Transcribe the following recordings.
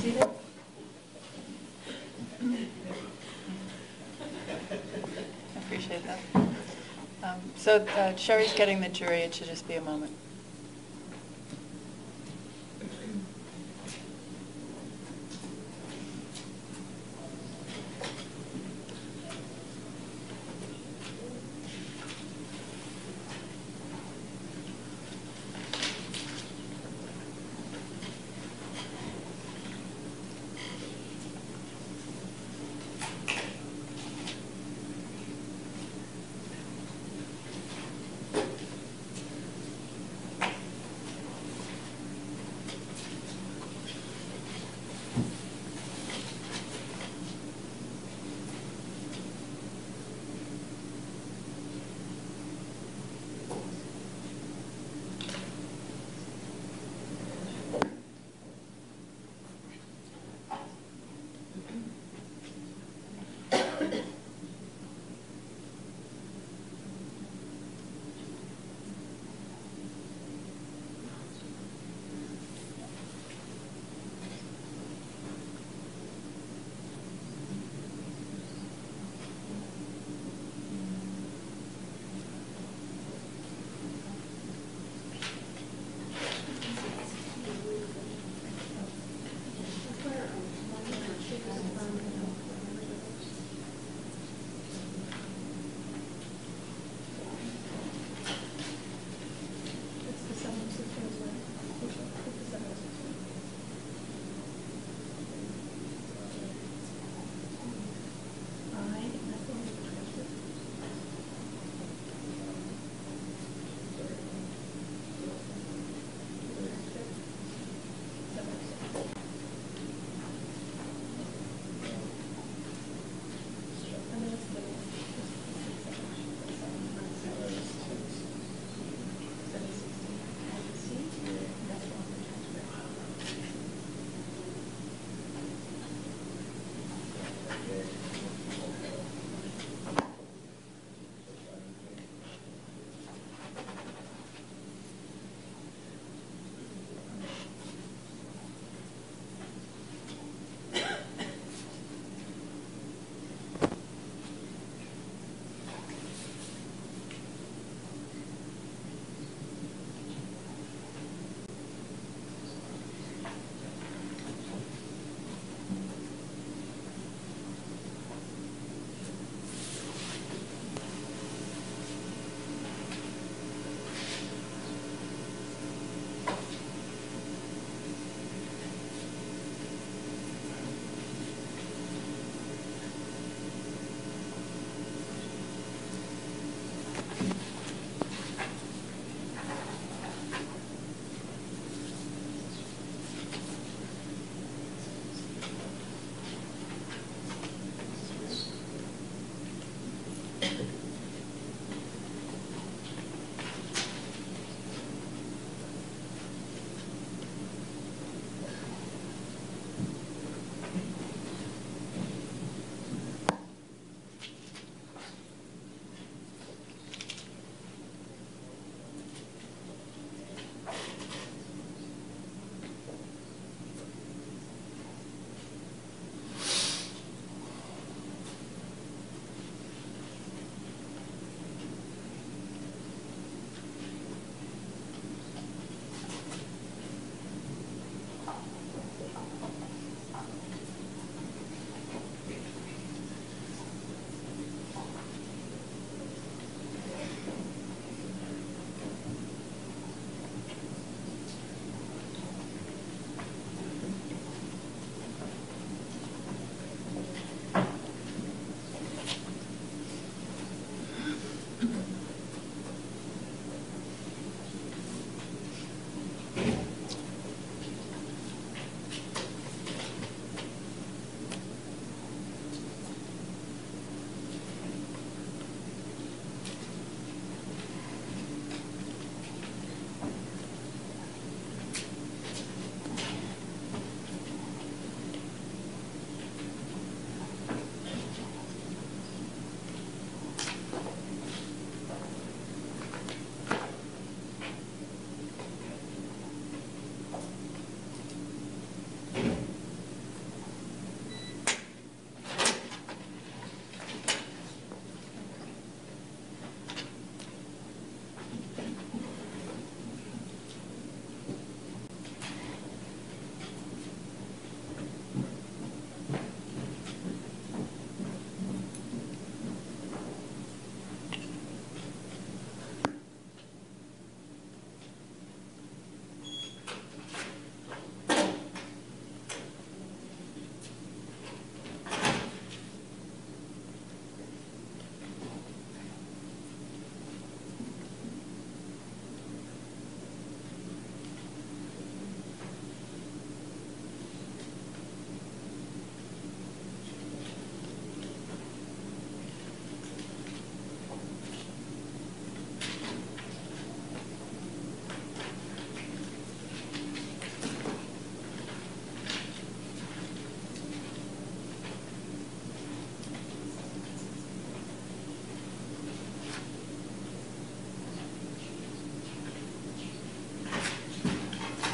seated. I appreciate that. So Sherry's getting the jury. It should just be a moment.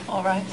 All right.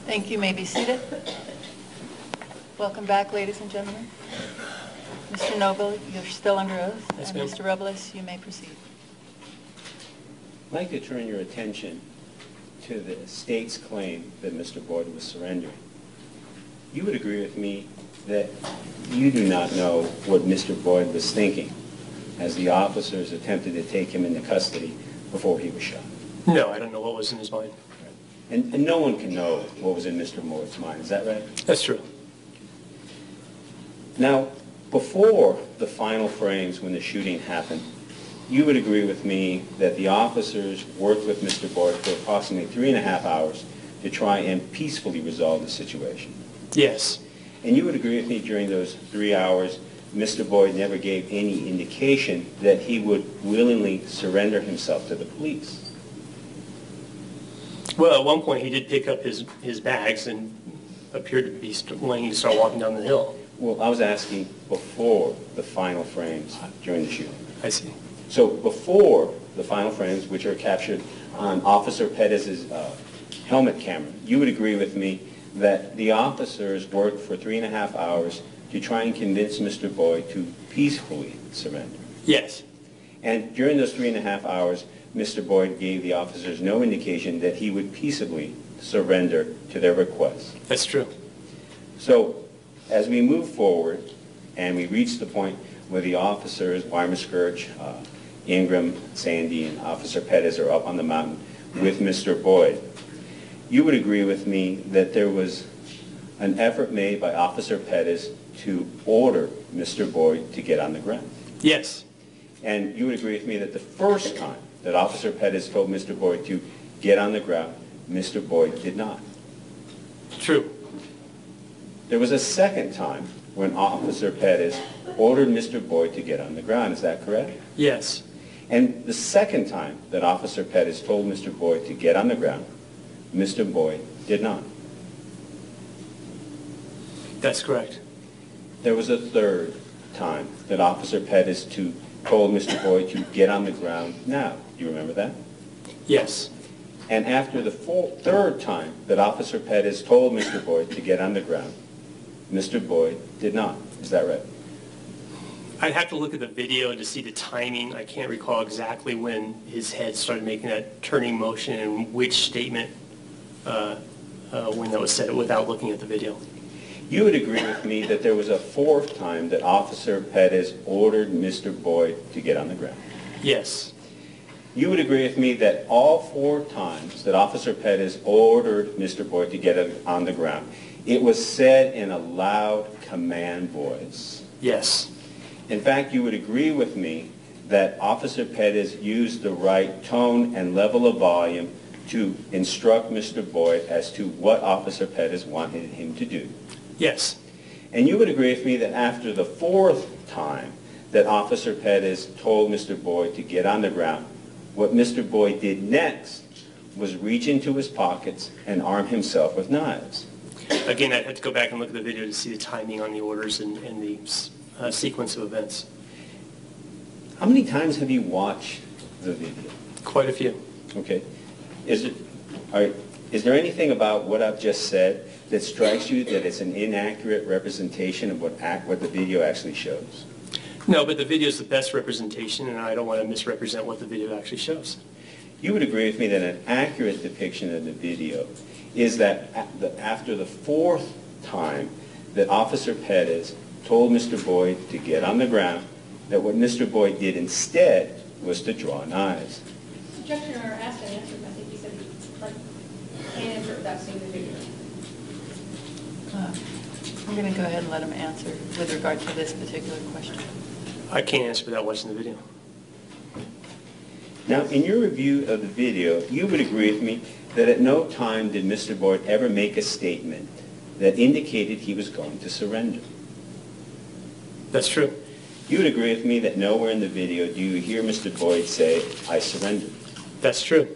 Thank you. You may be seated. Welcome back, ladies and gentlemen. Mr. Noble, you're still under oath. Yes, and ma'am. Mr. Robles, you may proceed. I'd like to turn your attention to the state's claim that Mr. Boyd was surrendering. You would agree with me that you do not know what Mr. Boyd was thinking as the officers attempted to take him into custody before he was shot. No, I don't know what was in his mind. And no one can know what was in Mr. Boyd's mind. Is that right? That's true. Now, before the final frames when the shooting happened, you would agree with me that the officers worked with Mr. Boyd for approximately 3.5 hours to try and peacefully resolve the situation. Yes. And you would agree with me during those 3 hours, Mr. Boyd never gave any indication that he would willingly surrender himself to the police. Well, at one point he did pick up his bags and appeared to be wanting to start walking down the hill. Well, I was asking before the final frames during the shooting. I see. So before the final frames, which are captured on Officer Perez's helmet camera, you would agree with me that the officers worked for 3.5 hours to try and convince Mr. Boyd to peacefully surrender. Yes. And during those 3.5 hours, Mr. Boyd gave the officers no indication that he would peaceably surrender to their request. That's true. So as we move forward and we reach the point where the officers, Weimer-Skirch, Ingram, Sandy, and Officer Perez are up on the mountain with Mr. Boyd, you would agree with me that there was an effort made by Officer Perez to order Mr. Boyd to get on the ground. Yes. And you would agree with me that the first time that Officer Perez told Mr. Boyd to get on the ground, Mr. Boyd did not. True. There was a second time when Officer Perez ordered Mr. Boyd to get on the ground. Is that correct? Yes. And the second time that Officer Perez told Mr. Boyd to get on the ground, Mr. Boyd did not. That's correct. There was a third time that Officer Perez told Mr. Boyd to get on the ground now. Do you remember that? Yes. And after the third time that Officer Perez told Mr. Boyd to get on the ground, Mr. Boyd did not. Is that right? I'd have to look at the video to see the timing. I can't recall exactly when his head started making that turning motion and which statement when that was said without looking at the video. You would agree with me that there was a fourth time that Officer Perez ordered Mr. Boyd to get on the ground. Yes. You would agree with me that all 4 times that Officer Perez ordered Mr. Boyd to get on the ground, it was said in a loud command voice. Yes. In fact, you would agree with me that Officer Perez used the right tone and level of volume to instruct Mr. Boyd as to what Officer Perez wanted him to do. Yes. And you would agree with me that after the 4th time that Officer Perez told Mr. Boyd to get on the ground, what Mr. Boyd did next was reach into his pockets and arm himself with knives. Again, I'd have to go back and look at the video to see the timing on the orders and the sequence of events. How many times have you watched the video? Quite a few. Okay. Is there anything about what I've just said that strikes you that it's an inaccurate representation of what the video actually shows? No, but the video is the best representation, and I don't want to misrepresent what the video actually shows. You would agree with me that an accurate depiction of the video is that after the 4th time that Officer Perez told Mr. Boyd to get on the ground, that what Mr. Boyd did instead was to draw knives. Objection or asked and answered. I think he said he can't answer without seeing the video. I'm going to go ahead and let him answer with regard to this particular question. I can't answer without watching the video. Now, in your review of the video, you would agree with me that at no time did Mr. Boyd ever make a statement that indicated he was going to surrender. That's true. You would agree with me that nowhere in the video do you hear Mr. Boyd say, "I surrendered." That's true.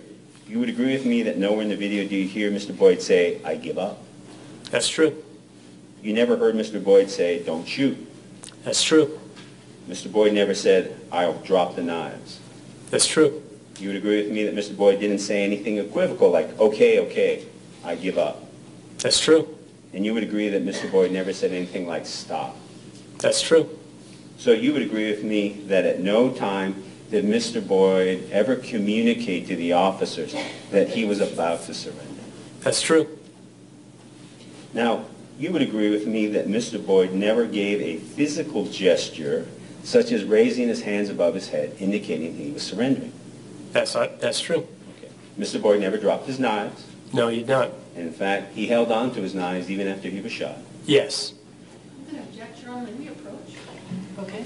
You would agree with me that nowhere in the video do you hear Mr. Boyd say, "I give up." That's true. You never heard Mr. Boyd say, "Don't shoot." That's true. Mr. Boyd never said, "I'll drop the knives." That's true. You would agree with me that Mr. Boyd didn't say anything equivocal like, "Okay, okay, I give up." That's true. And you would agree that Mr. Boyd never said anything like, "Stop." That's true. So you would agree with me that at no time did Mr. Boyd ever communicate to the officers that he was about to surrender. That's true. Now, you would agree with me that Mr. Boyd never gave a physical gesture, such as raising his hands above his head, indicating he was surrendering. That's true. Okay. Mr. Boyd never dropped his knives. No, you did not. In fact, he held on to his knives even after he was shot. Yes. I'm going to object, Your Honor, when we approach. Okay.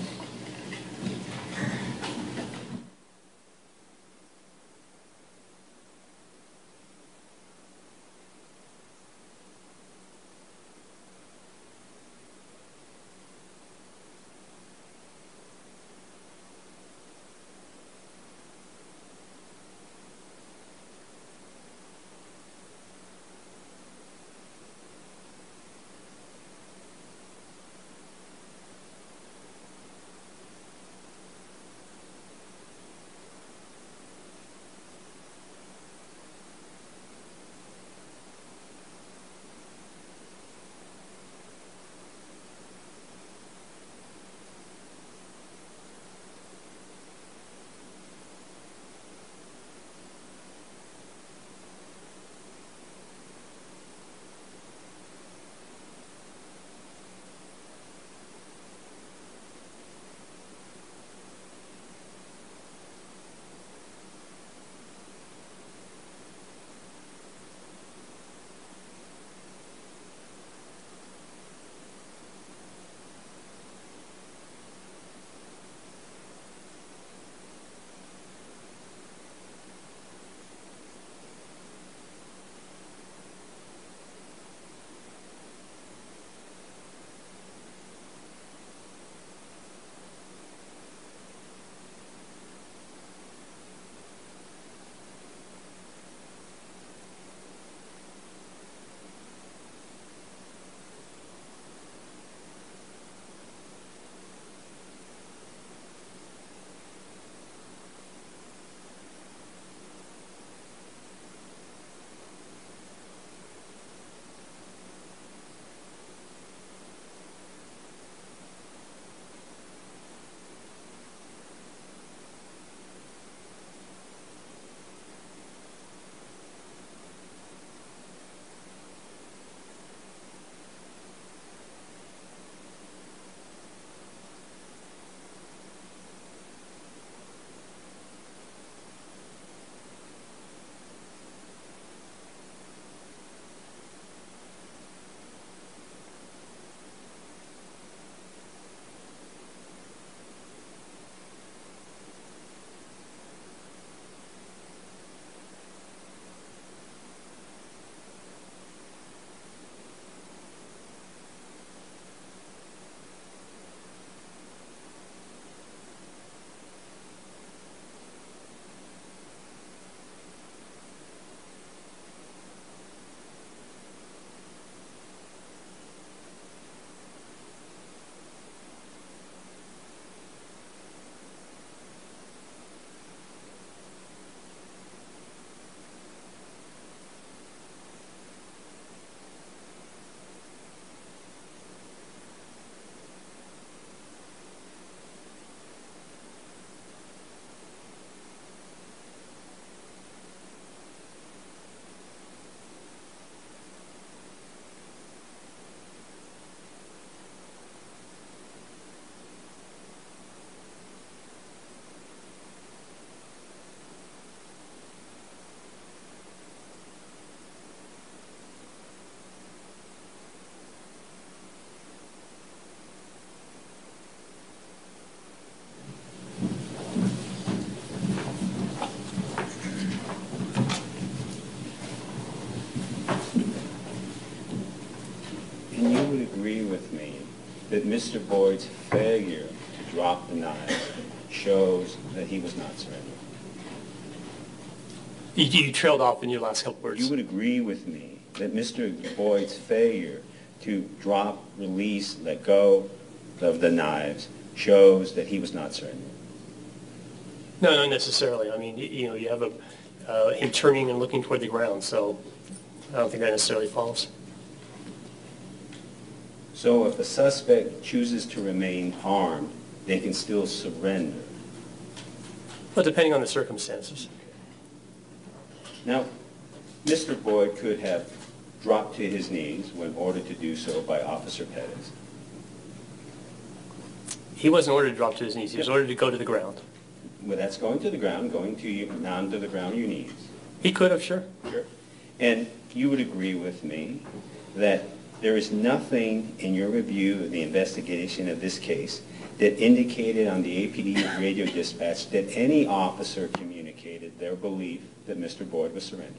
Mr. Boyd's failure to drop the knife shows that he was not surrendering? You trailed off in your last couple words. You would agree with me that Mr. Boyd's failure to drop, release, let go of the knives shows that he was not surrendering? No, not necessarily. I mean, you have him turning and looking toward the ground, so I don't think that necessarily follows. So if a suspect chooses to remain armed, they can still surrender? But depending on the circumstances. Now, Mr. Boyd could have dropped to his knees when ordered to do so by Officer Perez. He wasn't ordered to drop to his knees. He was ordered to go to the ground. Well, that's going to the ground, going down to the ground, your knees. He could have, sure. Sure. And you would agree with me that there is nothing in your review of the investigation of this case that indicated on the APD radio dispatch that any officer communicated their belief that Mr. Boyd was surrendering?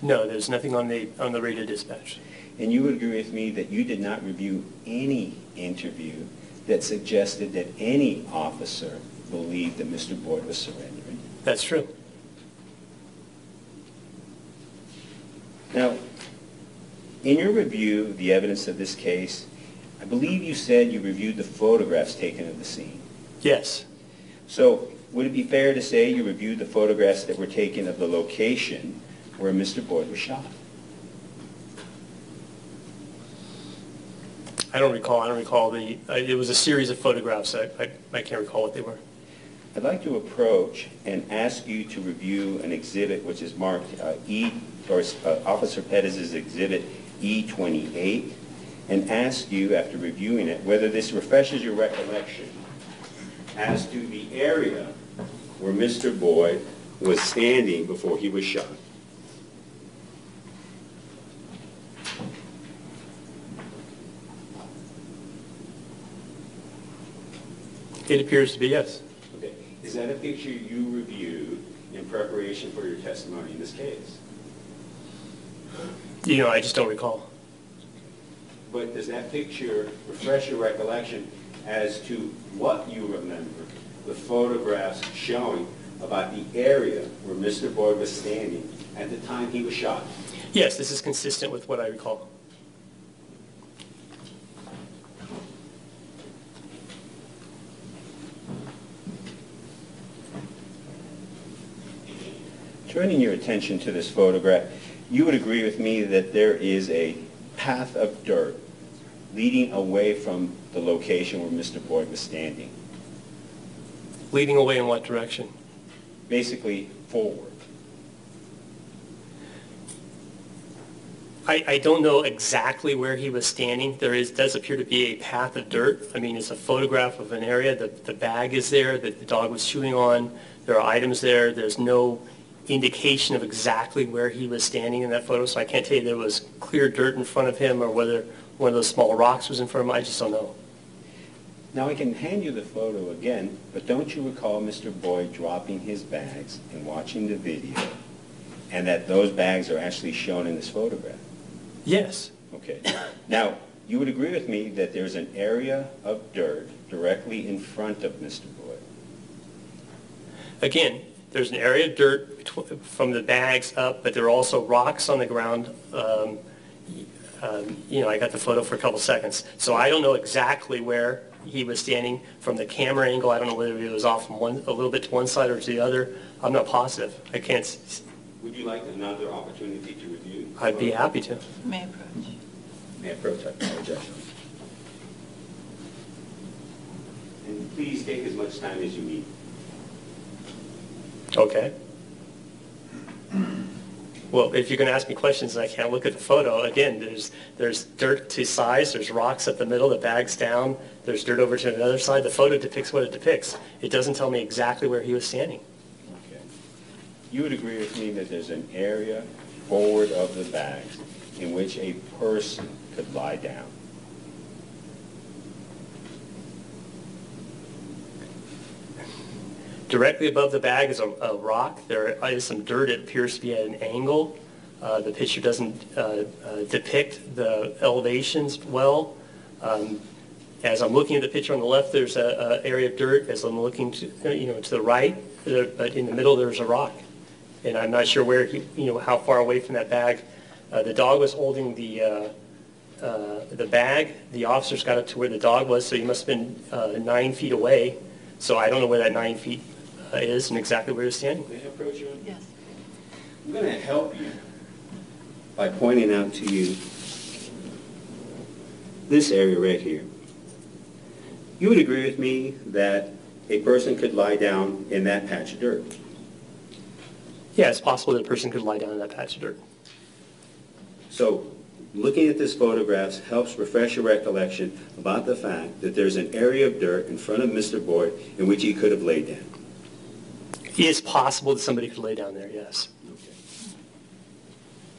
No, there's nothing on the radio dispatch. And you would agree with me that you did not review any interview that suggested that any officer believed that Mr. Boyd was surrendering? That's true. Now, in your review of the evidence of this case, I believe you said you reviewed the photographs taken of the scene. Yes. So would it be fair to say you reviewed the photographs that were taken of the location where Mr. Boyd was shot? I don't recall. It was a series of photographs. I can't recall what they were. I'd like to approach and ask you to review an exhibit which is marked Officer Perez's Exhibit E28, and ask you, after reviewing it, whether this refreshes your recollection as to the area where Mr. Boyd was standing before he was shot. It appears to be, yes. Okay. Is that a picture you reviewed in preparation for your testimony in this case? I just don't recall. But does that picture refresh your recollection as to what you remember the photographs showing about the area where Mr. Boyd was standing at the time he was shot? Yes, this is consistent with what I recall. Turning your attention to this photograph, you would agree with me that there is a path of dirt leading away from the location where Mr. Boyd was standing. Leading away in what direction? Basically, forward. I don't know exactly where he was standing. Does appear to be a path of dirt. I mean, it's a photograph of an area. The bag is there that the dog was chewing on. There are items there. There's no indication of exactly where he was standing in that photo, so I can't tell you there was clear dirt in front of him or whether one of those small rocks was in front of him. I just don't know. Now, I can hand you the photo again, but don't you recall Mr. Boyd dropping his bags and watching the video, and that those bags are actually shown in this photograph? Yes. Okay. Now, you would agree with me that there's an area of dirt directly in front of Mr. Boyd? Again, there's an area of dirt from the bags up, but there are also rocks on the ground. I got the photo for a couple seconds, so I don't know exactly where he was standing from the camera angle. I don't know whether he was off from a little bit to one side or to the other. I'm not positive. I can't. Would you like another opportunity to review? I'd be happy to. May approach. May I approach? I apologize. And please take as much time as you need. Okay. Well, if you're going to ask me questions and I can't look at the photo, again, there's dirt to size, there's rocks up the middle, the bag's down, there's dirt over to another side. The photo depicts what it depicts. It doesn't tell me exactly where he was standing. Okay. You would agree with me that there's an area forward of the bags in which a person could lie down? Directly above the bag is a rock. There is some dirt. It appears to be at an angle. The picture doesn't depict the elevations well. As I'm looking at the picture on the left, there's a area of dirt. As I'm looking to, to the right, but in the middle, there's a rock. And I'm not sure where how far away from that bag. The dog was holding the bag. The officers got up to where the dog was, so he must have been 9 feet away. So I don't know where that 9 feet is and exactly where he's standing. May I approach you? Yes. I'm going to help you by pointing out to you this area right here. You would agree with me that a person could lie down in that patch of dirt. Yeah, it's possible that a person could lie down in that patch of dirt. So looking at this photographs helps refresh your recollection about the fact that there's an area of dirt in front of Mr. Boyd in which he could have laid down. It is possible that somebody could lay down there, yes.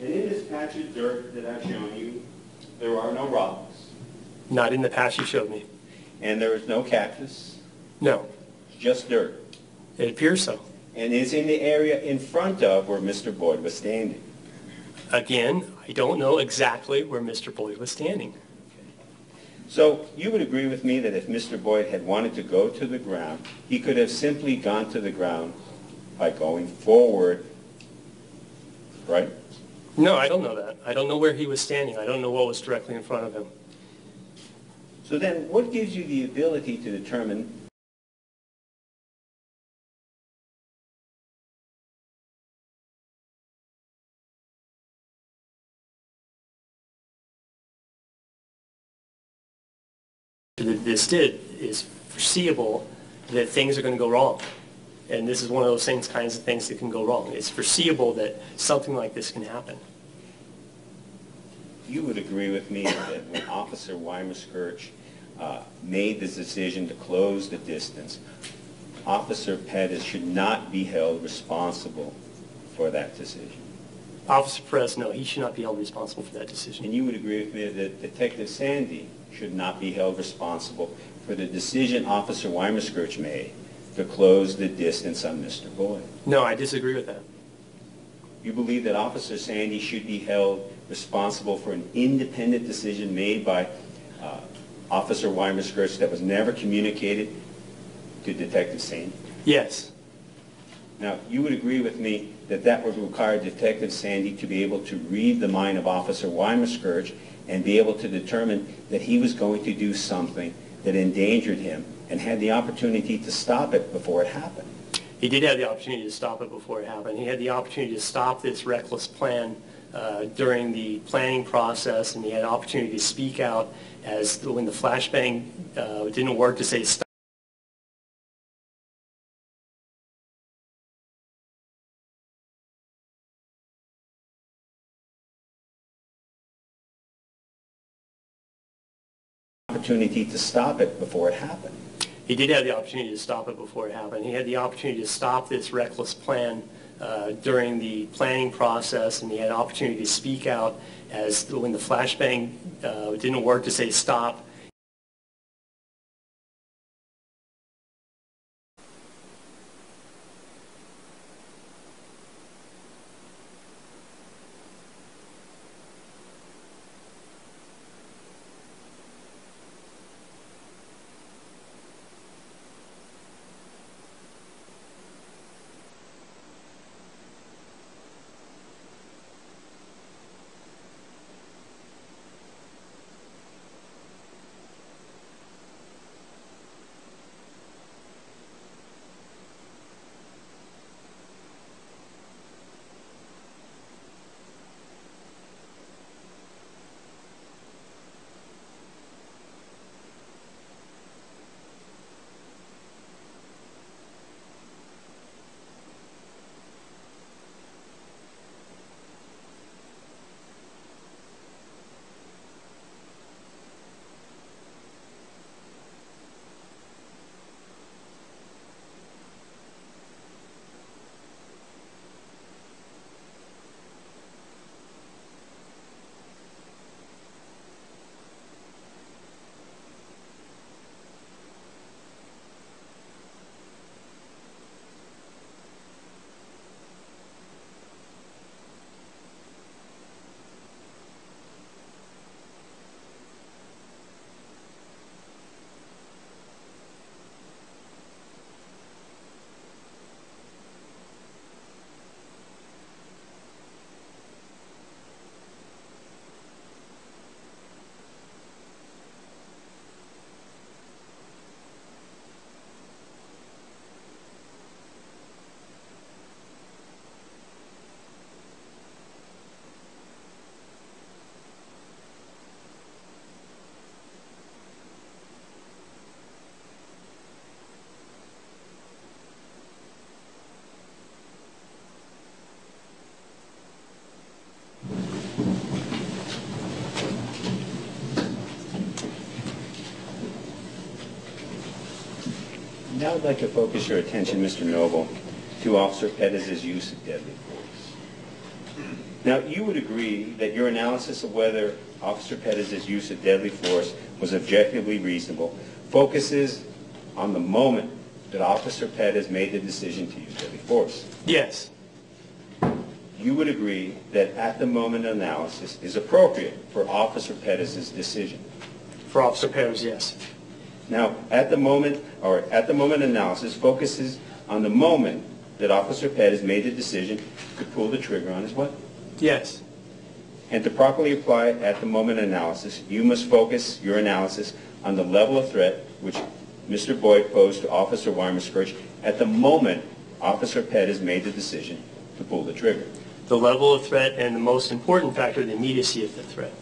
And in this patch of dirt that I've shown you, there are no rocks, Not in the patch you showed me. and there is no cactus, No, just dirt. it appears so. And it's in the area in front of where Mr. Boyd was standing. Again, I don't know exactly where Mr. Boyd was standing. So you would agree with me that if Mr. Boyd had wanted to go to the ground, he could have simply gone to the ground by going forward, right? No, I don't know that. I don't know where he was standing. I don't know what was directly in front of him. So then what gives you the ability to determine That this did is foreseeable that things are going to go wrong. And this is one of those kinds of things that can go wrong. It's foreseeable that something like this can happen. you would agree with me that when Officer Weimer-Skirch made this decision to close the distance, Officer Perez should not be held responsible for that decision? Officer Perez, no, he should not be held responsible for that And decision. you would agree with me that Detective Sandy should not be held responsible for the decision Officer Weimer-Skirch made to close the distance on Mr. Boyd? No, I disagree with that. You believe that Officer Sandy should be held responsible for an independent decision made by Officer Weimer-Skirch that was never communicated to Detective Sandy? Yes. Now, you would agree with me that that would require Detective Sandy to be able to read the mind of Officer Weimer-Skirch and be able to determine that he was going to do something that endangered him and had the opportunity to stop it before it happened? He did have the opportunity to stop it before it happened. He had the opportunity to stop this reckless plan during the planning process, and he had an opportunity to speak out as when the flashbang didn't work to say stop. Opportunity to stop it before it happened. He did have the opportunity to stop it before it happened. He had the opportunity to stop this reckless plan during the planning process, and he had an opportunity to speak out as when the flashbang didn't work to say stop. Now I'd like to focus your attention, Mr. Noble, to Officer Perez's use of deadly force. Now, you would agree that your analysis of whether Officer Perez's use of deadly force was objectively reasonable focuses on the moment that Officer Perez made the decision to use deadly force. Yes. You would agree that at the moment analysis is appropriate for Officer Perez's decision. For Officer Perez, yes. Now, at the moment analysis focuses on the moment that Officer Perez made the decision to pull the trigger on his weapon. Yes. And to properly apply at the moment analysis, you must focus your analysis on the level of threat which Mr. Boyd posed to Officer Weimer-Skirch at the moment Officer Perez made the decision to pull the trigger. The level of threat and the most important factor, the immediacy of the threat.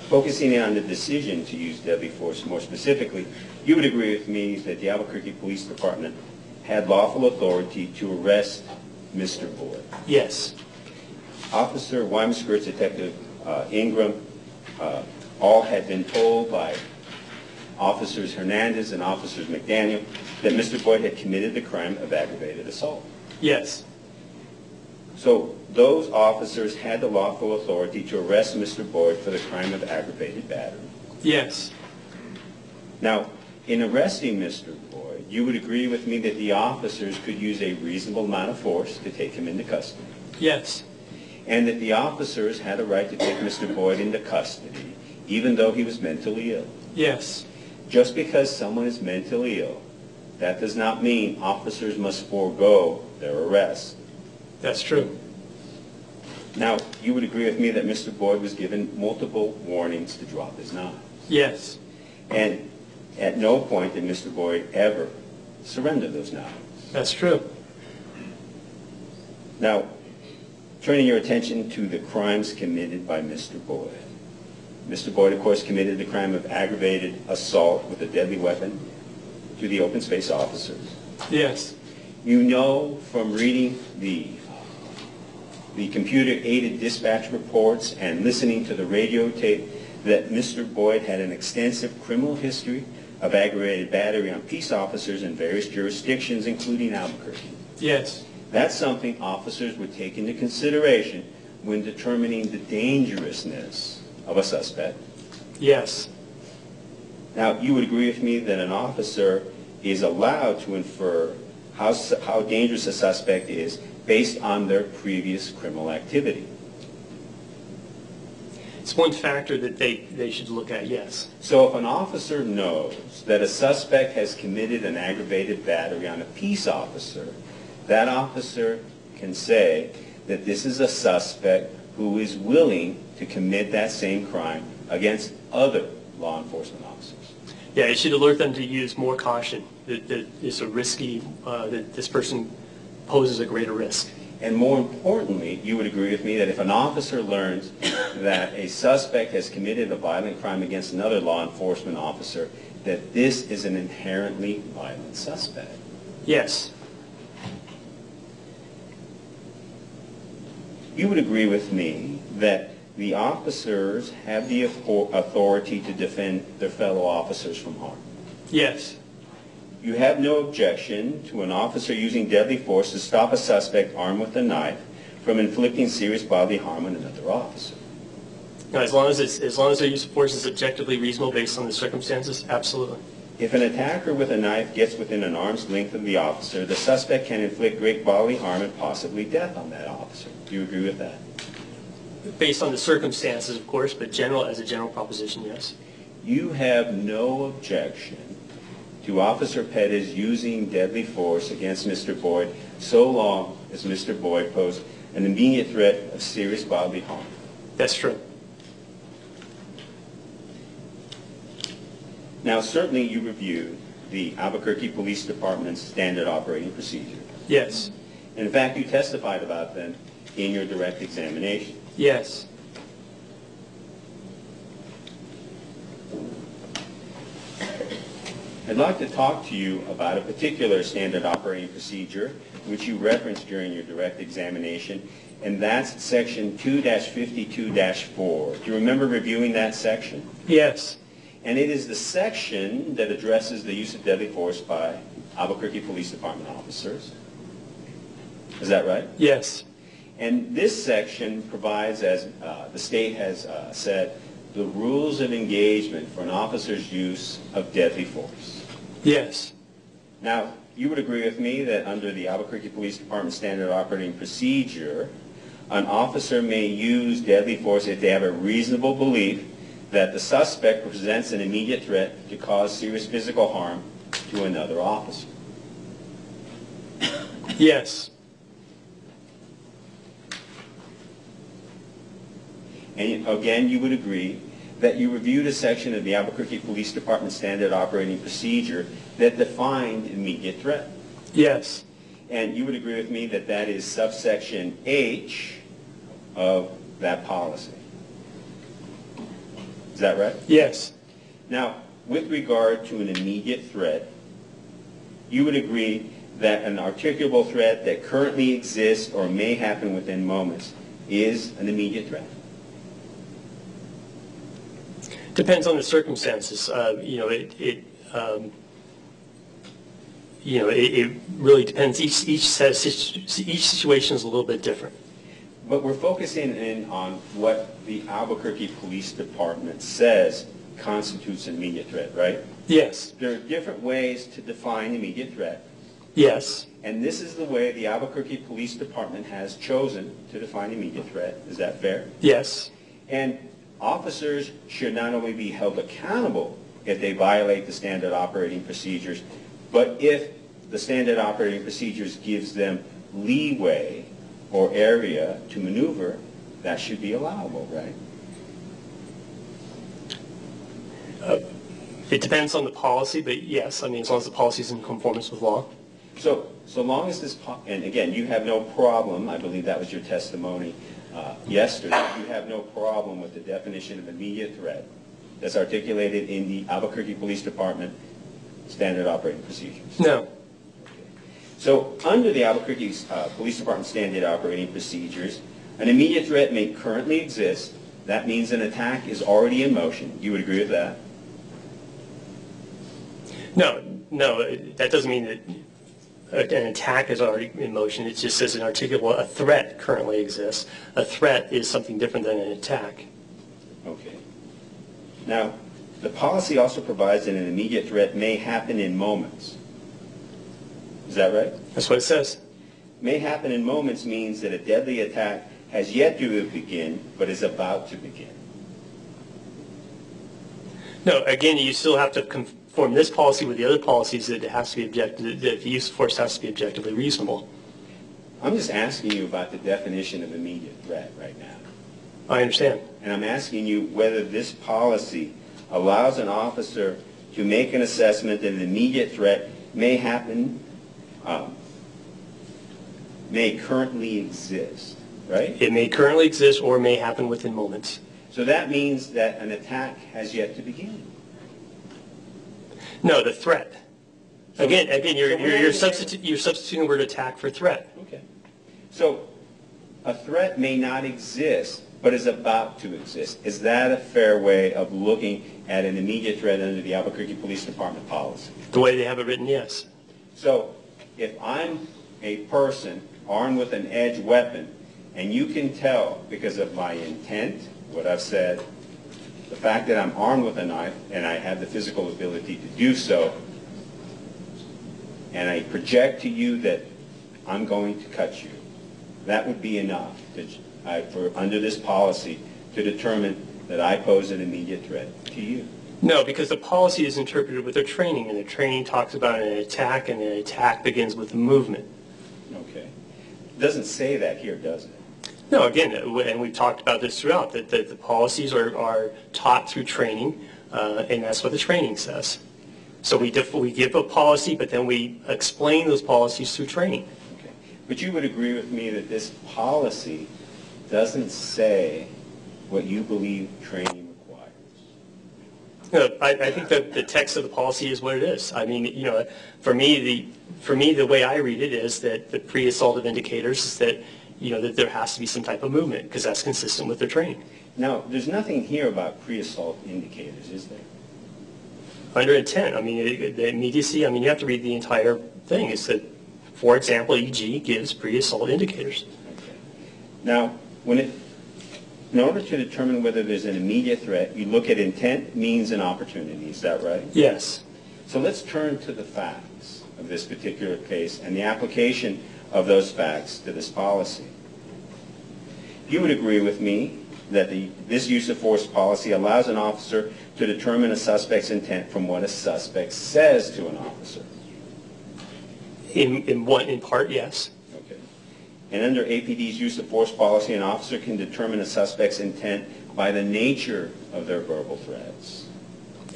Focusing on the decision to use deadly force more specifically, you would agree with me that the Albuquerque Police Department had lawful authority to arrest Mr. Boyd. Yes. Officer Weimer-Skirch, Detective Ingram, all had been told by Officers Hernandez and Officers McDaniel that Mr. Boyd had committed the crime of aggravated assault. Yes. So those officers had the lawful authority to arrest Mr. Boyd for the crime of aggravated battery. Yes. Now, in arresting Mr. Boyd, you would agree with me that the officers could use a reasonable amount of force to take him into custody. Yes. And that the officers had a right to take Mr. Boyd into custody, even though he was mentally ill. Yes. Just because someone is mentally ill, that does not mean officers must forego their arrest. That's true. Now, you would agree with me that Mr. Boyd was given multiple warnings to drop his knives. Yes. And at no point did Mr. Boyd ever surrender those knives. That's true. Now, turning your attention to the crimes committed by Mr. Boyd. Mr. Boyd, of course, committed the crime of aggravated assault with a deadly weapon to the open space officers. Yes. You know from reading the computer-aided dispatch reports and listening to the radio tape that Mr. Boyd had an extensive criminal history of aggravated battery on peace officers in various jurisdictions, including Albuquerque. Yes. That's something officers would take into consideration when determining the dangerousness of a suspect. Yes. Now, you would agree with me that an officer is allowed to infer how dangerous a suspect is based on their previous criminal activity. It's one factor that they should look at, yes. So if an officer knows that a suspect has committed an aggravated battery on a peace officer, that officer can say that this is a suspect who is willing to commit that same crime against other law enforcement officers. Yeah, it should alert them to use more caution, that it's a risky, that this person poses a greater risk. And more importantly, you would agree with me that if an officer learns that a suspect has committed a violent crime against another law enforcement officer, that this is an inherently violent suspect. Yes. You would agree with me that the officers have the authority to defend their fellow officers from harm. Yes. You have no objection to an officer using deadly force to stop a suspect armed with a knife from inflicting serious bodily harm on another officer. Now, as long as their use of force is objectively reasonable based on the circumstances, absolutely. If an attacker with a knife gets within an arm's length of the officer, the suspect can inflict great bodily harm and possibly death on that officer. Do you agree with that? Based on the circumstances, of course, but as a general proposition, yes. You have no objection to Officer Perez using deadly force against Mr. Boyd so long as Mr. Boyd posed an immediate threat of serious bodily harm. That's true. Now, certainly you reviewed the Albuquerque Police Department's standard operating procedure. Yes. And in fact, you testified about them in your direct examination. Yes. I'd like to talk to you about a particular standard operating procedure which you referenced during your direct examination, and that's section 2-52-4. Do you remember reviewing that section? Yes. And it is the section that addresses the use of deadly force by Albuquerque Police Department officers. Is that right? Yes. And this section provides, as the state has said, the rules of engagement for an officer's use of deadly force. Yes. Now, you would agree with me that under the Albuquerque Police Department Standard Operating Procedure, an officer may use deadly force if they have a reasonable belief that the suspect presents an immediate threat to cause serious physical harm to another officer. Yes. And again, you would agree that you reviewed a section of the Albuquerque Police Department Standard Operating Procedure that defined immediate threat. Yes. And you would agree with me that that is subsection H of that policy. Is that right? Yes. Now, with regard to an immediate threat, you would agree that an articulable threat that currently exists or may happen within moments is an immediate threat. Depends on the circumstances. It really depends. Each situation is a little bit different. But we're focusing in on what the Albuquerque Police Department says constitutes an immediate threat, right? Yes. There are different ways to define immediate threat. Yes. And this is the way the Albuquerque Police Department has chosen to define immediate threat. Is that fair? Yes. And officers should not only be held accountable if they violate the standard operating procedures, but if the standard operating procedures gives them leeway or area to maneuver, that should be allowable, right? It depends on the policy, but yes, I mean, as long as the policy is in conformance with law. So long as this, and again, you have no problem, I believe that was your testimony yesterday, you have no problem with the definition of immediate threat that's articulated in the Albuquerque Police Department Standard Operating Procedures. No. So under the Albuquerque Police Department Standard Operating Procedures, an immediate threat may currently exist. That means an attack is already in motion. You would agree with that? No, that doesn't mean that an attack is already in motion. It just says a threat currently exists. A threat is something different than an attack. Okay. Now, the policy also provides that an immediate threat may happen in moments. Is that right? That's what it says. May happen in moments means that a deadly attack has yet to begin, but is about to begin. No, again, you still have to conform this policy with the other policies that it has to be objective, that the use of force has to be objectively reasonable. I'm just asking you about the definition of immediate threat right now. I understand. And I'm asking you whether this policy allows an officer to make an assessment that an immediate threat may happen, may currently exist, right? It may currently exist or may happen within moments. So that means that an attack has yet to begin. No, the threat. Again, you're substituting the word attack for threat. Okay. So a threat may not exist, but is about to exist. Is that a fair way of looking at an immediate threat under the Albuquerque Police Department policy? The way they have it written, yes. So if I'm a person armed with an edged weapon, and you can tell because of my intent, what I've said, the fact that I'm armed with a knife and I have the physical ability to do so, and I project to you that I'm going to cut you, that would be enough under this policy to determine that I pose an immediate threat to you. No, because the policy is interpreted with their training, and the training talks about an attack, and an attack begins with a movement. Okay. It doesn't say that here, does it? No, again, and we've talked about this throughout, that the policies are taught through training, and that's what the training says. So we give a policy, but then we explain those policies through training. Okay. But you would agree with me that this policy doesn't say what you believe training requires? No, I think that the text of the policy is what it is. I mean, for me, the way I read it is that the pre-assaultive indicators is that, that there has to be some type of movement, because that's consistent with their training. Now, there's nothing here about pre-assault indicators, is there? Under intent, I mean, the immediacy, I mean, you have to read the entire thing. It's that, for example, EG gives pre-assault indicators. Okay. Now, in order to determine whether there's an immediate threat, you look at intent, means, and opportunity. Is that right? Yes. So let's turn to the facts of this particular case and the application of those facts to this policy. You would agree with me that this use of force policy allows an officer to determine a suspect's intent from what a suspect says to an officer. In part, yes. Okay. And under APD's use of force policy, an officer can determine a suspect's intent by the nature of their verbal threats.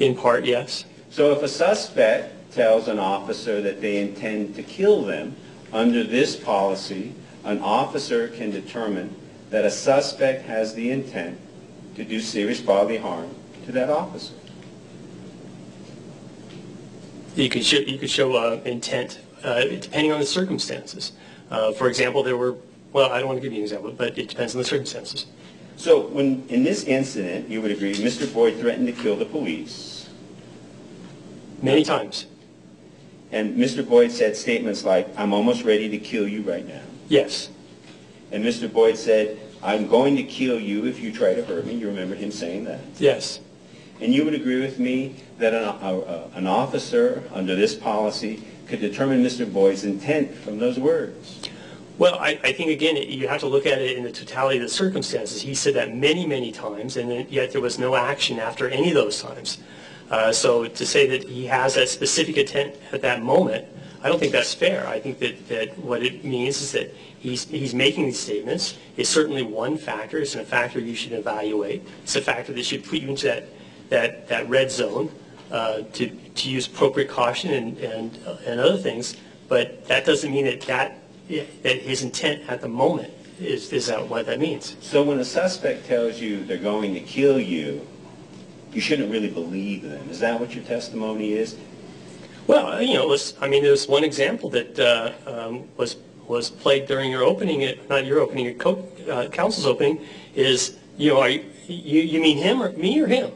In part, yes. So if a suspect tells an officer that they intend to kill them, under this policy, an officer can determine that a suspect has the intent to do serious bodily harm to that officer. You could show intent depending on the circumstances. For example, well, I don't want to give you an example, but it depends on the circumstances. So when, in this incident, you would agree Mr. Boyd threatened to kill the police. Many times. And Mr. Boyd said statements like, "I'm almost ready to kill you right now." Yes. And Mr. Boyd said, "I'm going to kill you if you try to hurt me." You remember him saying that? Yes. And you would agree with me that an officer under this policy could determine Mr. Boyd's intent from those words? Well, I think, again, you have to look at it in the totality of the circumstances. He said that many, many times, and yet there was no action after any of those times. So to say that he has that specific intent at that moment, I don't think that's fair. I think that what it means is that he's making these statements. It's certainly one factor. It's a factor you should evaluate. It's a factor that should put you into that red zone to use appropriate caution and other things. But that doesn't mean that his intent at the moment is that what that means. So when a suspect tells you they're going to kill you, you shouldn't really believe them. Is that what your testimony is? Well, there's one example that was played during your opening, not your opening, your counsel's opening, is, you mean him or me or him?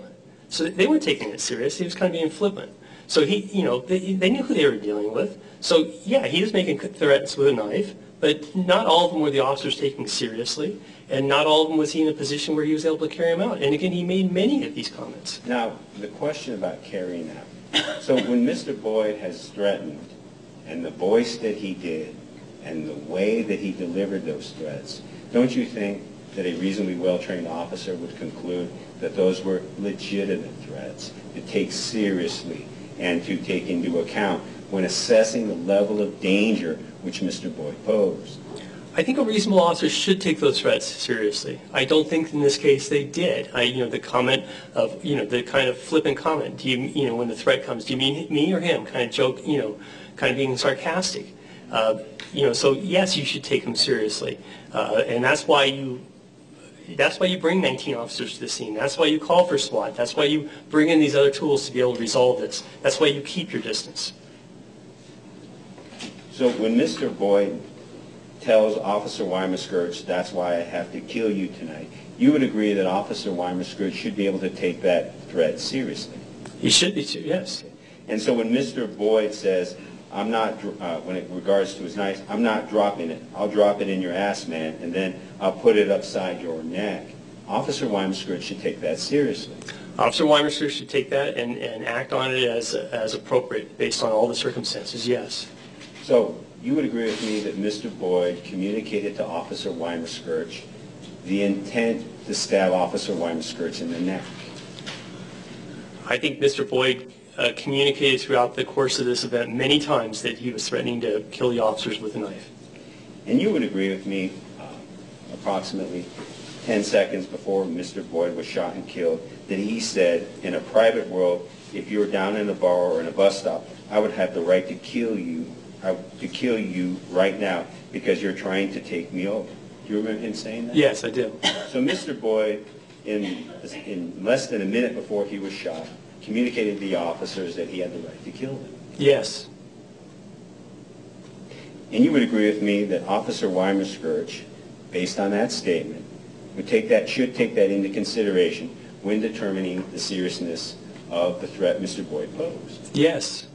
So they weren't taking it serious. He was kind of being flippant. So they knew who they were dealing with. So yeah, he was making threats with a knife, but not all of them were the officers taking seriously, and not all of them was he in a position where he was able to carry them out. And again, he made many of these comments. Now, the question about carrying out. So when Mr. Boyd has threatened, and the voice that he did, and the way that he delivered those threats, don't you think that a reasonably well-trained officer would conclude that those were legitimate threats to take seriously and to take into account when assessing the level of danger which Mr. Boyd posed? I think a reasonable officer should take those threats seriously. I don't think in this case they did. The comment of, the kind of flippant comment, do you, when the threat comes, do you mean me or him? Kind of joke, kind of being sarcastic. So yes, you should take them seriously. And that's why you bring 19 officers to the scene. That's why you call for SWAT. That's why you bring in these other tools to be able to resolve this. That's why you keep your distance. So when Mr. Boyd tells Officer Weimer-Skirch, "That's why I have to kill you tonight," you would agree that Officer Weimer-Skirch should be able to take that threat seriously? He should be too, yes. And so when Mr. Boyd says, "I'm not," when it regards to his knife, "I'm not dropping it. I'll drop it in your ass, man, and then I'll put it upside your neck," Officer Weimer-Skirch should take that seriously. Officer Weimer-Skirch should take that and act on it as appropriate based on all the circumstances, yes. So you would agree with me that Mr. Boyd communicated to Officer Weimer-Skirch the intent to stab Officer Weimer-Skirch in the neck? I think Mr. Boyd communicated throughout the course of this event many times that he was threatening to kill the officers with a knife. And you would agree with me approximately 10 seconds before Mr. Boyd was shot and killed that he said, "In a private world, if you were down in a bar or in a bus stop, I would have the right to kill you right now because you're trying to take me over." Do you remember him saying that? Yes, I do. So Mr. Boyd, in less than a minute before he was shot, communicated to the officers that he had the right to kill them. Yes. And you would agree with me that Officer Weimer-Skirch, based on that statement, should take that into consideration when determining the seriousness of the threat Mr. Boyd posed. Yes.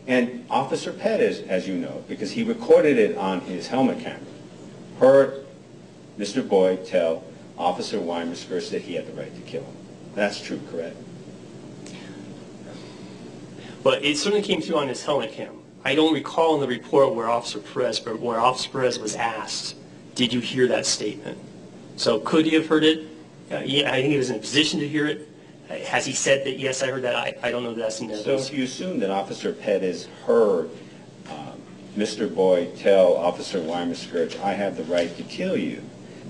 And Officer Perez, as you know, because he recorded it on his helmet camera, heard Mr. Boyd tell Officer Weimer-Skirch that he had the right to kill him. That's true, correct? But it certainly came through on his helmet cam. I don't recall in the report where Officer Perez was asked, did you hear that statement? So could he have heard it? Yeah, I think he was in a position to hear it. Has he said that, yes, I heard that? I don't know if that's in So evidence. if you assume that Officer Perez heard Mr. Boyd tell Officer Weimer-Skirch, I have the right to kill you,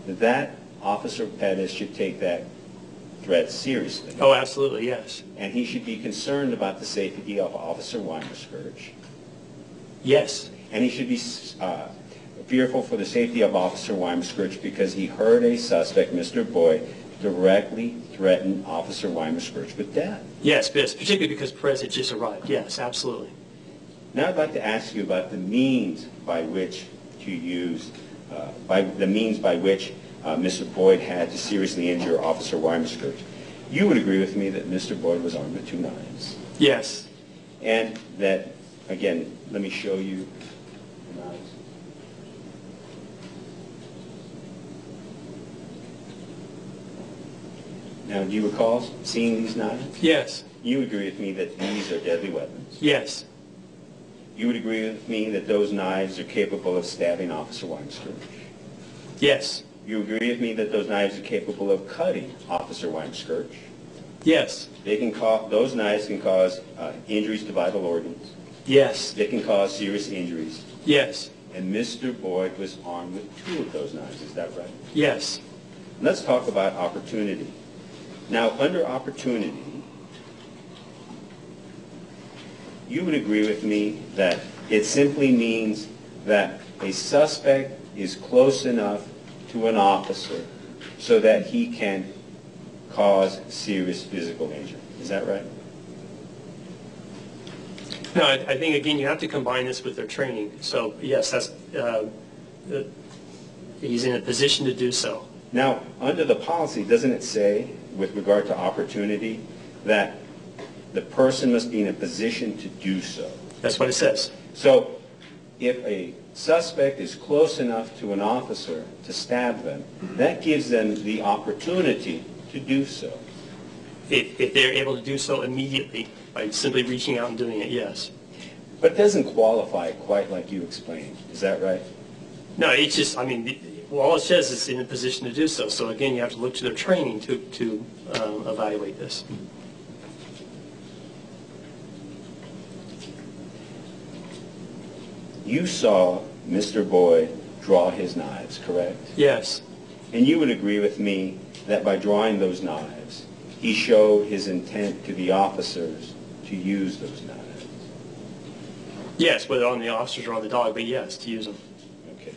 that Officer Perez should take that threat seriously. Oh, absolutely, yes. And he should be concerned about the safety of Officer Weimer-Skirch. Yes. And he should be fearful for the safety of Officer Weimer-Skirch because he heard a suspect, Mr. Boyd, directly threaten Officer Weimer-Skirch with death. Yes, particularly because Perez had just arrived. Yes, absolutely. Now I'd like to ask you about the means by which to use, Mr. Boyd had to seriously injure Officer Weimer-Skirch. You would agree with me that Mr. Boyd was armed with 2 knives. Yes. And that, again, let me show you the knives. Now, do you recall seeing these knives? Yes. You agree with me that these are deadly weapons. Yes. You would agree with me that those knives are capable of stabbing Officer Weimer-Skirch. Yes. You agree with me that those knives are capable of cutting Officer Weimer-Skirch. Yes. Those knives can cause injuries to vital organs. Yes. They can cause serious injuries. Yes. And Mr. Boyd was armed with 2 of those knives. Is that right? Yes. Let's talk about opportunity. Now, under opportunity, you would agree with me that it simply means that a suspect is close enough to an officer so that he can cause serious physical injury. Is that right? No, I think, again, you have to combine this with their training. So, yes, he's in a position to do so. Now, under the policy, doesn't it say, with regard to opportunity, that the person must be in a position to do so? That's what it says. So, if a suspect is close enough to an officer to stab them, that gives them the opportunity to do so. If they're able to do so immediately by simply reaching out and doing it, yes. But it doesn't qualify quite like you explained. Is that right? No, it's just, I mean, all it says is in a position to do so. So again, you have to look to their training to evaluate this. You saw Mr. Boyd draw his knives, correct? Yes. And you would agree with me that by drawing those knives, he showed his intent to the officers to use those knives. Yes, whether on the officers or on the dog, but yes, to use them. Okay.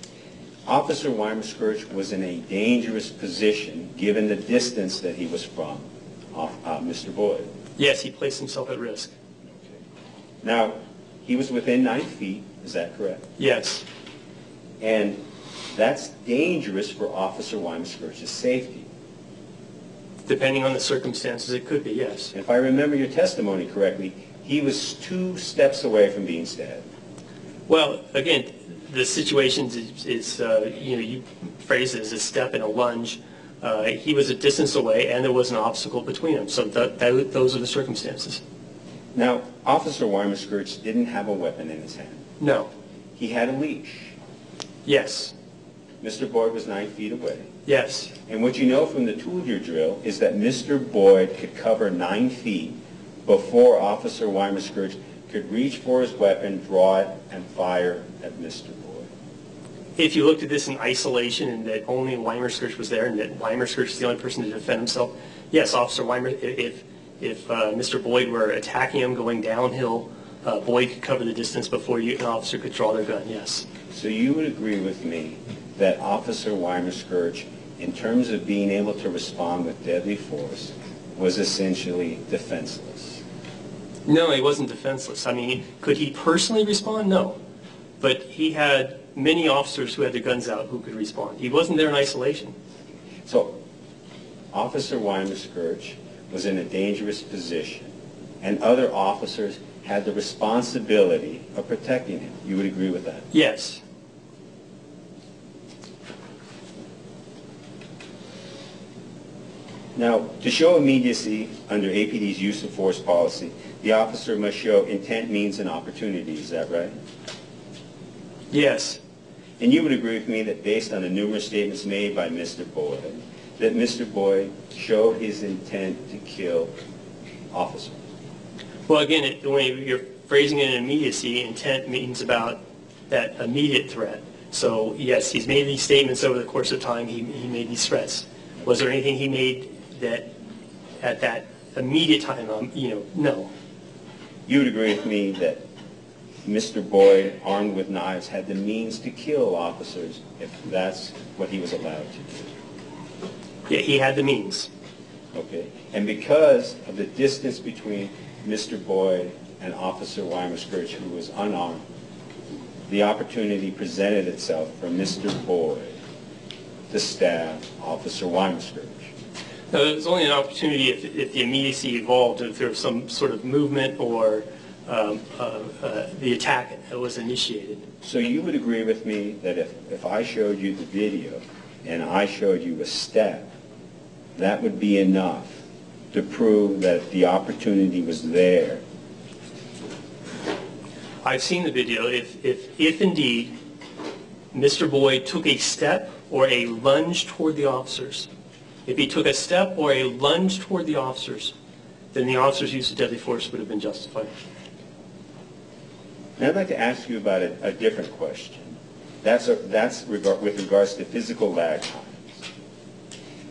Officer Weimer-Skirch was in a dangerous position given the distance that he was from Mr. Boyd. Yes, he placed himself at risk. Okay. Now, he was within 9 feet, is that correct? Yes. And that's dangerous for Officer Weimer-Skirch's safety. Depending on the circumstances, it could be, yes. If I remember your testimony correctly, he was 2 steps away from being stabbed. Well, again, the situation is you phrase it as a step and a lunge. He was a distance away, and there was an obstacle between them. So those are the circumstances. Now, Officer Weimer-Skirch didn't have a weapon in his hand. No. He had a leash. Yes. Mr. Boyd was 9 feet away. Yes. And what you know from the tool year drill is that Mr. Boyd could cover 9 feet before Officer Weimer-Skirch could reach for his weapon, draw it, and fire at Mr. Boyd. If you looked at this in isolation and that only Weimer-Skirch was there and that Weimer-Skirch is the only person to defend himself, yes, Officer Weimer, if Mr. Boyd were attacking him going downhill, Boyd could cover the distance before an officer could draw their gun, yes. So you would agree with me that Officer Weimer-Skirch, in terms of being able to respond with deadly force, was essentially defenseless? No, he wasn't defenseless. I mean, could he personally respond? No. But he had many officers who had their guns out who could respond. He wasn't there in isolation. So Officer Weimer-Skirch was in a dangerous position, and other officers had the responsibility of protecting him. You would agree with that? Yes. Now, to show immediacy under APD's use of force policy, the officer must show intent, means, and opportunity. Is that right? Yes. And you would agree with me that based on the numerous statements made by Mr. Boyd, that Mr. Boyd showed his intent to kill officers? Well, again, when you're phrasing it in immediacy, intent means about that immediate threat. So, yes, he's made these statements over the course of time. He made these threats. Was there anything he made that at that immediate time, no. You would agree with me that Mr. Boyd, armed with knives, had the means to kill officers if that's what he was allowed to do? Yeah, he had the means. Okay. And because of the distance between Mr. Boyd and Officer Weimer-Skirch, who was unarmed, the opportunity presented itself for Mr. Boyd to stab Officer Weimer-Skirch. No, there was only an opportunity if the immediacy evolved, if there was some sort of movement or the attack was initiated. So you would agree with me that if I showed you the video and I showed you a stab, that would be enough to prove that the opportunity was there? I've seen the video. If indeed Mr. Boyd took a step or a lunge toward the officers, if he took a step or a lunge toward the officers, then the officer's use of deadly force would have been justified. Now I'd like to ask you about a different question. That's with regards to physical lag times.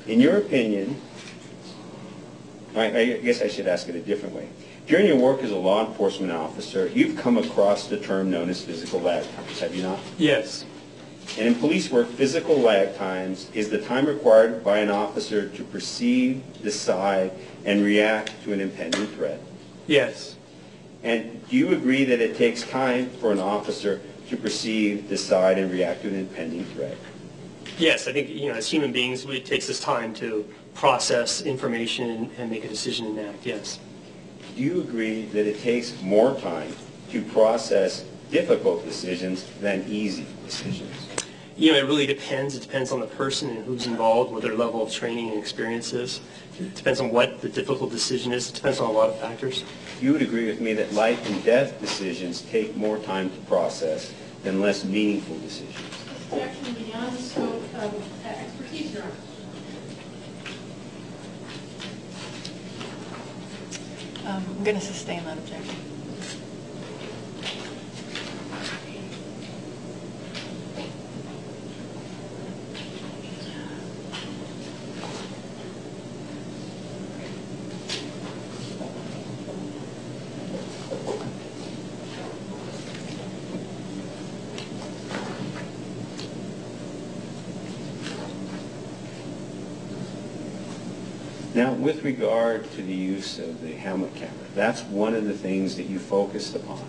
In your opinion, I guess I should ask it a different way. During your work as a law enforcement officer, you've come across the term known as physical lag times, have you not? Yes. And in police work, physical lag times is the time required by an officer to perceive, decide, and react to an impending threat. Yes. And do you agree that it takes time for an officer to perceive, decide, and react to an impending threat? Yes, I think, as human beings, it takes us time to process information and make a decision and act, yes. Do you agree that it takes more time to process difficult decisions than easy decisions? It really depends. It depends on the person and who's involved, what their level of training and experience is. It depends on what the difficult decision is. It depends on a lot of factors. You would agree with me that life and death decisions take more time to process than less meaningful decisions? Objection beyond the scope of expertise, Your Honor. I'm going to sustain that objection. Now, with regard to the use of the helmet camera, that's one of the things that you focused upon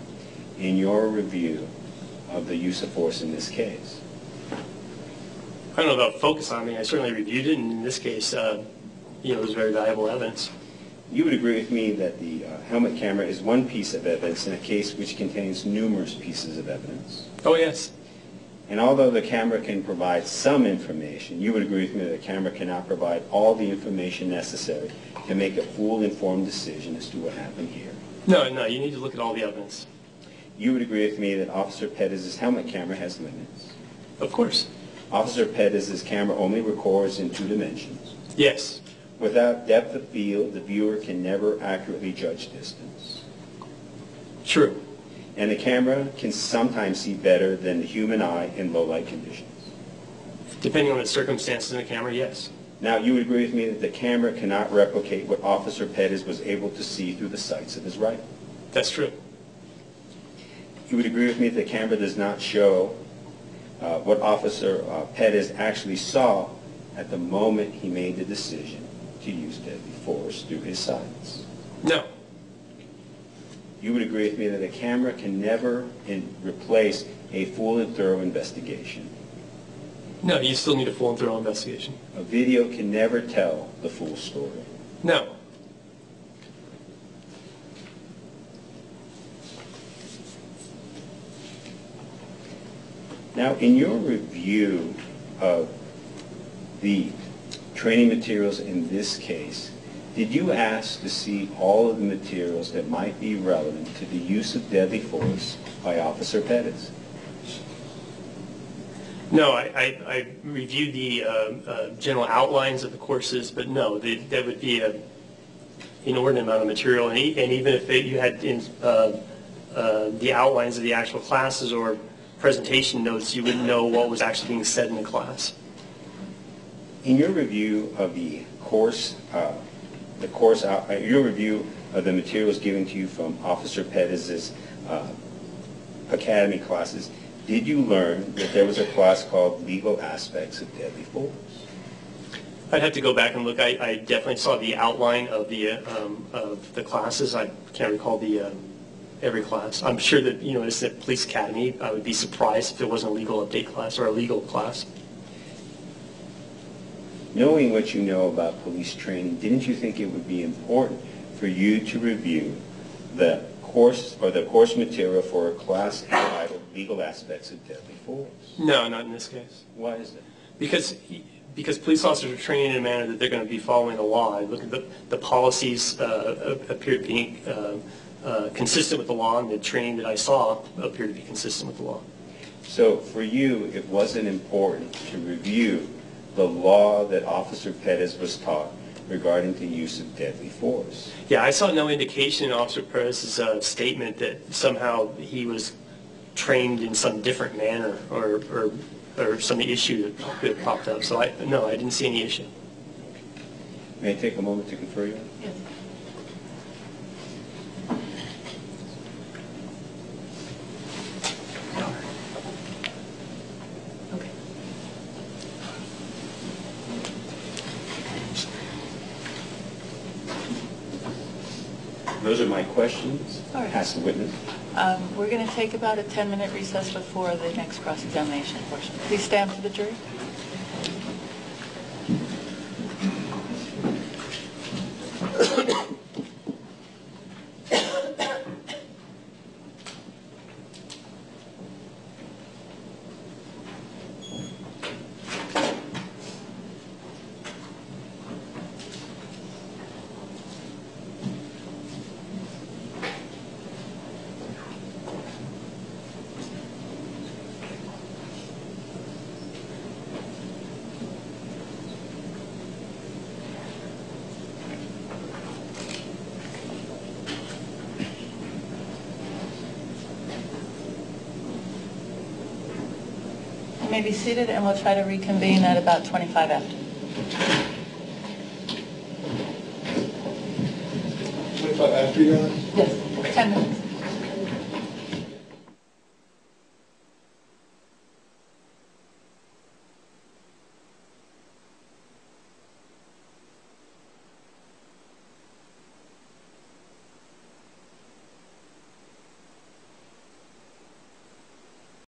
in your review of the use of force in this case. I don't know about focus on me. I certainly reviewed it, and in this case, it was very valuable evidence. You would agree with me that the helmet camera is one piece of evidence in a case which contains numerous pieces of evidence. Oh, yes. And although the camera can provide some information, you would agree with me that the camera cannot provide all the information necessary to make a full informed decision as to what happened here. No, you need to look at all the evidence. You would agree with me that Officer Perez's helmet camera has limits. Of course. Officer Perez's camera only records in 2 dimensions. Yes. Without depth of field, the viewer can never accurately judge distance. True. And the camera can sometimes see better than the human eye in low light conditions. Depending on the circumstances in the camera, yes. Now, you would agree with me that the camera cannot replicate what Officer Perez was able to see through the sights of his rifle. That's true. You would agree with me that the camera does not show what Officer Perez actually saw at the moment he made the decision to use deadly force through his sights. No. You would agree with me that a camera can never replace a full and thorough investigation. No, you still need a full and thorough investigation. A video can never tell the full story. No. Now, in your review of the training materials in this case, did you ask to see all of the materials that might be relevant to the use of deadly force by Officer Perez? No, I reviewed the general outlines of the courses, but no, that would be an inordinate amount of material. And even if you had the outlines of the actual classes or presentation notes, you wouldn't know what was actually being said in the class. In your review of the course, your review of the materials given to you from Officer Perez's academy classes, did you learn that there was a class called Legal Aspects of Deadly Force? I'd have to go back and look. I definitely saw the outline of the classes. I can't recall every class. I'm sure that, it's a police academy. I would be surprised if there wasn't a legal update class or a legal class. Knowing what you know about police training, didn't you think it would be important for you to review the course or the course material for a class entitled Legal Aspects of Deadly Force? No, not in this case. Why is that? Because police officers are trained in a manner that they're going to be following the law. I look at the policies appear to be consistent with the law, and the training that I saw appeared to be consistent with the law. So for you, it wasn't important to review the law that Officer Perez was taught regarding the use of deadly force? Yeah, I saw no indication in Officer Perez's statement that somehow he was trained in some different manner or some issue that popped up. So no, I didn't see any issue. May I take a moment to confer you? Yes. Okay. Those are my questions. All right. Ask the witness. We're going to take about a 10-minute recess before the next cross-examination portion. Please stand for the jury. You may be seated, and we'll try to reconvene at about 25 after. 25 after, Your Honor? Yes, 10 minutes.